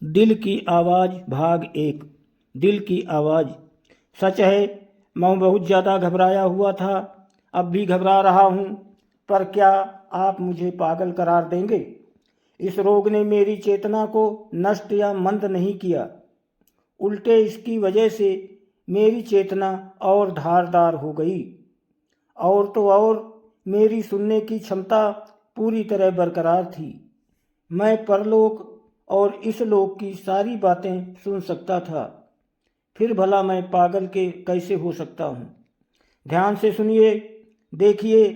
दिल की आवाज़ भाग 1। दिल की आवाज़। सच है, मैं बहुत ज़्यादा घबराया हुआ था, अब भी घबरा रहा हूँ। पर क्या आप मुझे पागल करार देंगे? इस रोग ने मेरी चेतना को नष्ट या मंद नहीं किया, उल्टे इसकी वजह से मेरी चेतना और धारदार हो गई। और तो और मेरी सुनने की क्षमता पूरी तरह बरकरार थी। मैं परलोक और इस लोक की सारी बातें सुन सकता था। फिर भला मैं पागल के कैसे हो सकता हूँ? ध्यान से सुनिए, देखिए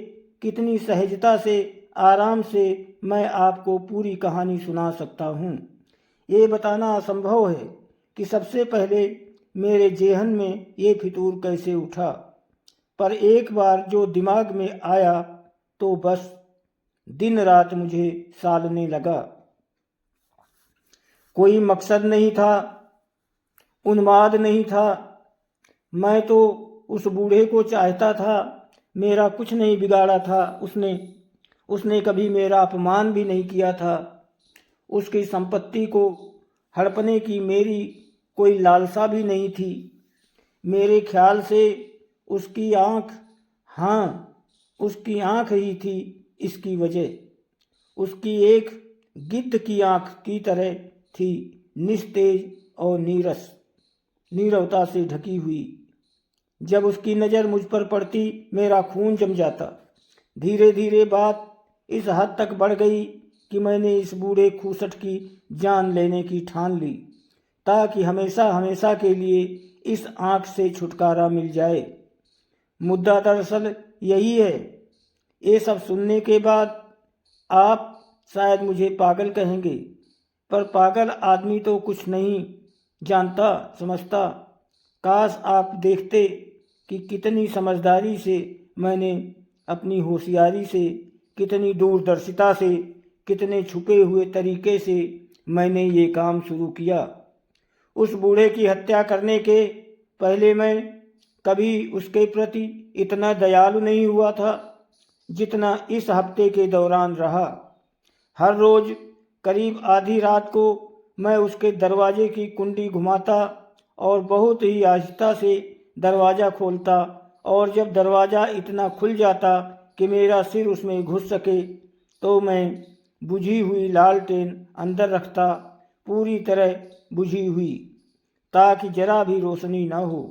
कितनी सहजता से, आराम से मैं आपको पूरी कहानी सुना सकता हूँ। ये बताना असंभव है कि सबसे पहले मेरे जेहन में ये फितूर कैसे उठा, पर एक बार जो दिमाग में आया तो बस दिन रात मुझे सालने लगा। कोई मकसद नहीं था, उन्माद नहीं था। मैं तो उस बूढ़े को चाहता था। मेरा कुछ नहीं बिगाड़ा था उसने। उसने कभी मेरा अपमान भी नहीं किया था। उसकी संपत्ति को हड़पने की मेरी कोई लालसा भी नहीं थी। मेरे ख्याल से उसकी आँख, हाँ, उसकी आँख ही थी इसकी वजह। उसकी एक गिद्ध की आँख की तरह थी, निस्तेज और नीरवता से ढकी हुई। जब उसकी नज़र मुझ पर पड़ती मेरा खून जम जाता। धीरे धीरे बात इस हद तक बढ़ गई कि मैंने इस बूढ़े खूसट की जान लेने की ठान ली, ताकि हमेशा हमेशा के लिए इस आँख से छुटकारा मिल जाए। मुद्दा दरअसल यही है। ये सब सुनने के बाद आप शायद मुझे पागल कहेंगे, पर पागल आदमी तो कुछ नहीं जानता समझता। काश आप देखते कि कितनी समझदारी से मैंने, अपनी होशियारी से, कितनी दूरदर्शिता से, कितने छुपे हुए तरीके से मैंने ये काम शुरू किया। उस बूढ़े की हत्या करने के पहले मैं कभी उसके प्रति इतना दयालु नहीं हुआ था जितना इस हफ्ते के दौरान रहा। हर रोज़ करीब आधी रात को मैं उसके दरवाजे की कुंडी घुमाता और बहुत ही आहिस्ता से दरवाज़ा खोलता, और जब दरवाज़ा इतना खुल जाता कि मेरा सिर उसमें घुस सके तो मैं बुझी हुई लालटेन अंदर रखता, पूरी तरह बुझी हुई, ताकि जरा भी रोशनी न हो।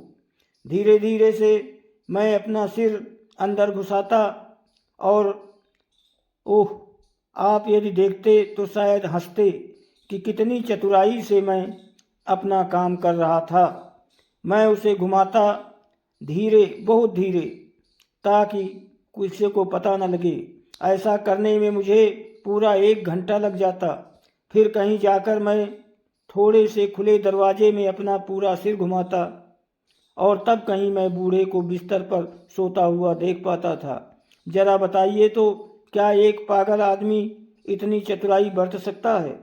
धीरे धीरे से मैं अपना सिर अंदर घुसाता और ओह, आप यदि देखते तो शायद हंसते कि कितनी चतुराई से मैं अपना काम कर रहा था। मैं उसे घुमाता धीरे, बहुत धीरे, ताकि किसी को पता न लगे। ऐसा करने में मुझे पूरा 1 घंटा लग जाता। फिर कहीं जाकर मैं थोड़े से खुले दरवाजे में अपना पूरा सिर घुमाता, और तब कहीं मैं बूढ़े को बिस्तर पर सोता हुआ देख पाता था। जरा बताइए तो, क्या एक पागल आदमी इतनी चतुराई बरत सकता है?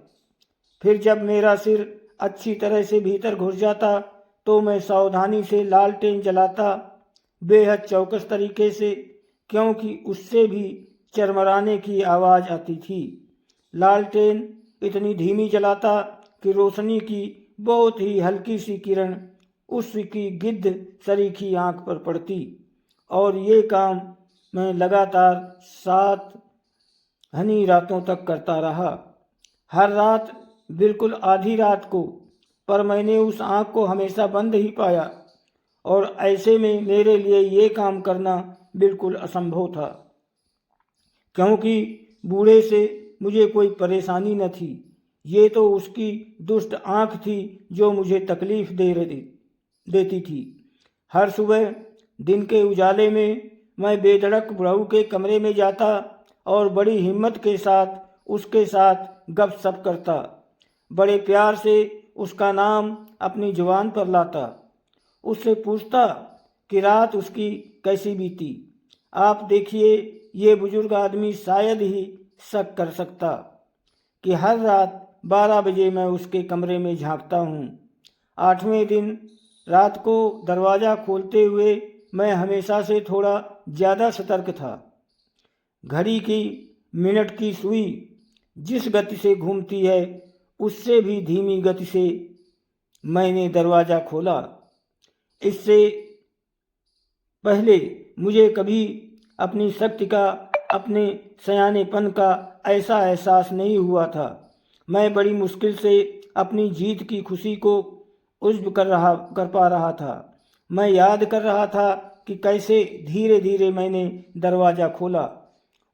फिर जब मेरा सिर अच्छी तरह से भीतर घुस जाता तो मैं सावधानी से लालटेन जलाता, बेहद चौकस तरीके से, क्योंकि उससे भी चरमराने की आवाज़ आती थी। लालटेन इतनी धीमी जलाता कि रोशनी की बहुत ही हल्की सी किरण उसकी गिद्ध सरीखी आँख पर पड़ती। और ये काम मैं लगातार 7 घनी रातों तक करता रहा। हर रात बिल्कुल आधी रात को, पर मैंने उस आँख को हमेशा बंद ही पाया, और ऐसे में मेरे लिए ये काम करना बिल्कुल असंभव था, क्योंकि बूढ़े से मुझे कोई परेशानी न थी। ये तो उसकी दुष्ट आँख थी जो मुझे तकलीफ़ देती थी। हर सुबह दिन के उजाले में मैं बेधड़क बुढ़ऊ के कमरे में जाता और बड़ी हिम्मत के साथ उसके साथ गपशप करता। बड़े प्यार से उसका नाम अपनी जुबान पर लाता। उससे पूछता कि रात उसकी कैसी बीती। आप देखिए, ये बुजुर्ग आदमी शायद ही शक कर सकता कि हर रात 12 बजे मैं उसके कमरे में झांकता हूँ। 8वें दिन रात को दरवाज़ा खोलते हुए मैं हमेशा से थोड़ा ज़्यादा सतर्क था। घड़ी की मिनट की सुई जिस गति से घूमती है उससे भी धीमी गति से मैंने दरवाज़ा खोला। इससे पहले मुझे कभी अपनी शक्ति का, अपने सयानेपन का ऐसा एहसास नहीं हुआ था। मैं बड़ी मुश्किल से अपनी जीत की खुशी को उज्ब कर पा रहा था। मैं याद कर रहा था कि कैसे धीरे धीरे मैंने दरवाज़ा खोला।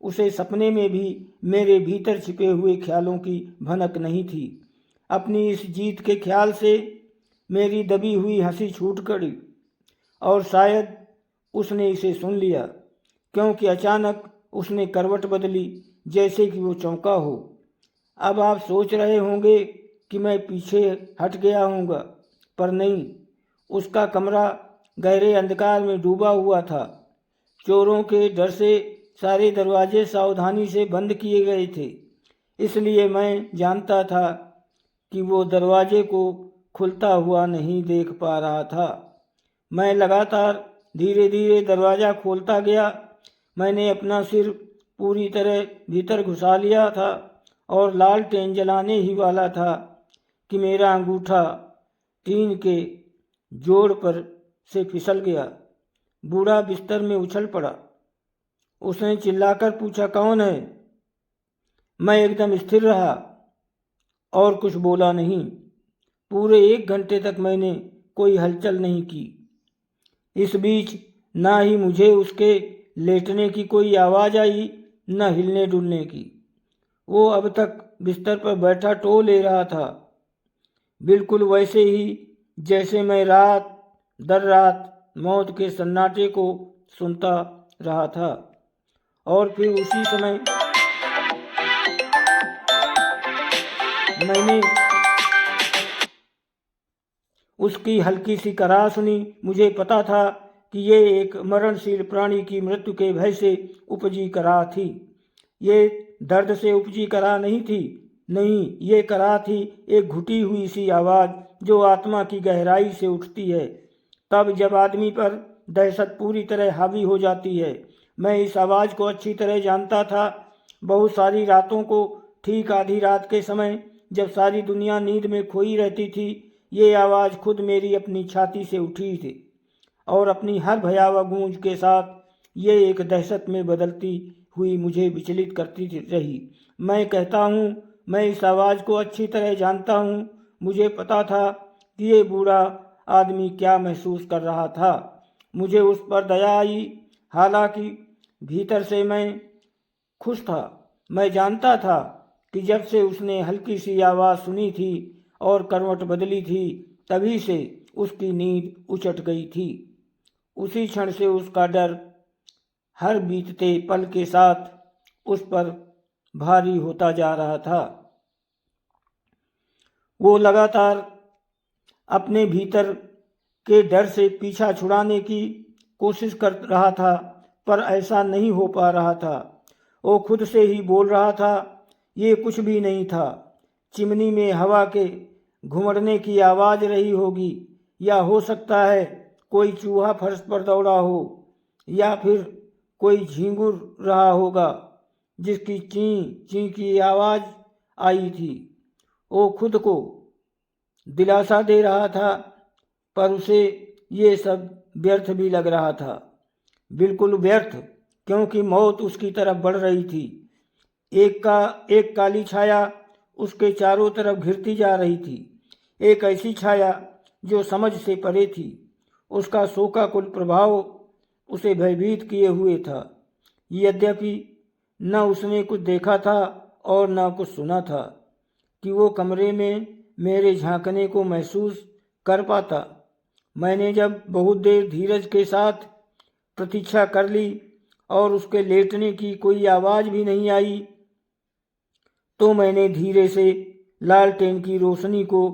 उसे सपने में भी मेरे भीतर छिपे हुए ख्यालों की भनक नहीं थी। अपनी इस जीत के ख्याल से मेरी दबी हुई हंसी छूट गई और शायद उसने इसे सुन लिया, क्योंकि अचानक उसने करवट बदली, जैसे कि वो चौंका हो। अब आप सोच रहे होंगे कि मैं पीछे हट गया हूँगा, पर नहीं। उसका कमरा गहरे अंधकार में डूबा हुआ था। चोरों के डर से सारे दरवाजे सावधानी से बंद किए गए थे, इसलिए मैं जानता था कि वो दरवाजे को खुलता हुआ नहीं देख पा रहा था। मैं लगातार धीरे धीरे दरवाज़ा खोलता गया। मैंने अपना सिर पूरी तरह भीतर घुसा लिया था और लालटेन जलाने ही वाला था कि मेरा अंगूठा टीन के जोड़ पर से फिसल गया। बूढ़ा बिस्तर में उछल पड़ा। उसने चिल्लाकर पूछा, कौन है? मैं एकदम स्थिर रहा और कुछ बोला नहीं। पूरे 1 घंटे तक मैंने कोई हलचल नहीं की। इस बीच ना ही मुझे उसके लेटने की कोई आवाज़ आई, न हिलने डुलने की। वो अब तक बिस्तर पर बैठा टो ले रहा था, बिल्कुल वैसे ही जैसे मैं रात दर रात मौत के सन्नाटे को सुनता रहा था। और फिर उसी समय मैंने उसकी हल्की सी कराह सुनी। मुझे पता था कि ये एक मरणशील प्राणी की मृत्यु के भय से उपजी कराह थी। ये दर्द से उपजी कराह नहीं थी, नहीं, ये कराह थी एक घुटी हुई सी आवाज़ जो आत्मा की गहराई से उठती है तब जब आदमी पर दहशत पूरी तरह हावी हो जाती है। मैं इस आवाज़ को अच्छी तरह जानता था। बहुत सारी रातों को ठीक आधी रात के समय जब सारी दुनिया नींद में खोई रहती थी, ये आवाज़ खुद मेरी अपनी छाती से उठी थी और अपनी हर भयावह गूंज के साथ ये एक दहशत में बदलती हुई मुझे विचलित करती रही। मैं कहता हूँ, मैं इस आवाज़ को अच्छी तरह जानता हूँ। मुझे पता था कि ये बूढ़ा आदमी क्या महसूस कर रहा था। मुझे उस पर दया आई, हालांकि भीतर से मैं खुश था। मैं जानता था कि जब से उसने हल्की सी आवाज़ सुनी थी और करवट बदली थी, तभी से उसकी नींद उचट गई थी। उसी क्षण से उसका डर हर बीतते पल के साथ उस पर भारी होता जा रहा था। वो लगातार अपने भीतर के डर से पीछा छुड़ाने की कोशिश कर रहा था, पर ऐसा नहीं हो पा रहा था। वो खुद से ही बोल रहा था, ये कुछ भी नहीं था। चिमनी में हवा के घुमड़ने की आवाज़ रही होगी, या हो सकता है कोई चूहा फर्श पर दौड़ा हो, या फिर कोई झींगुर रहा होगा जिसकी ची ची की आवाज़ आई थी। वो खुद को दिलासा दे रहा था, पर उसे ये सब व्यर्थ भी लग रहा था। बिल्कुल व्यर्थ, क्योंकि मौत उसकी तरफ बढ़ रही थी। एक काली छाया उसके चारों तरफ घिरती जा रही थी, एक ऐसी छाया जो समझ से परे थी। उसका शोकाकुल प्रभाव उसे भयभीत किए हुए था। यद्यपि न उसने कुछ देखा था और न कुछ सुना था कि वो कमरे में मेरे झांकने को महसूस कर पाता। मैंने जब बहुत देर धीरज के साथ प्रतीक्षा कर ली और उसके लेटने की कोई आवाज़ भी नहीं आई, तो मैंने धीरे से लालटेन की रोशनी को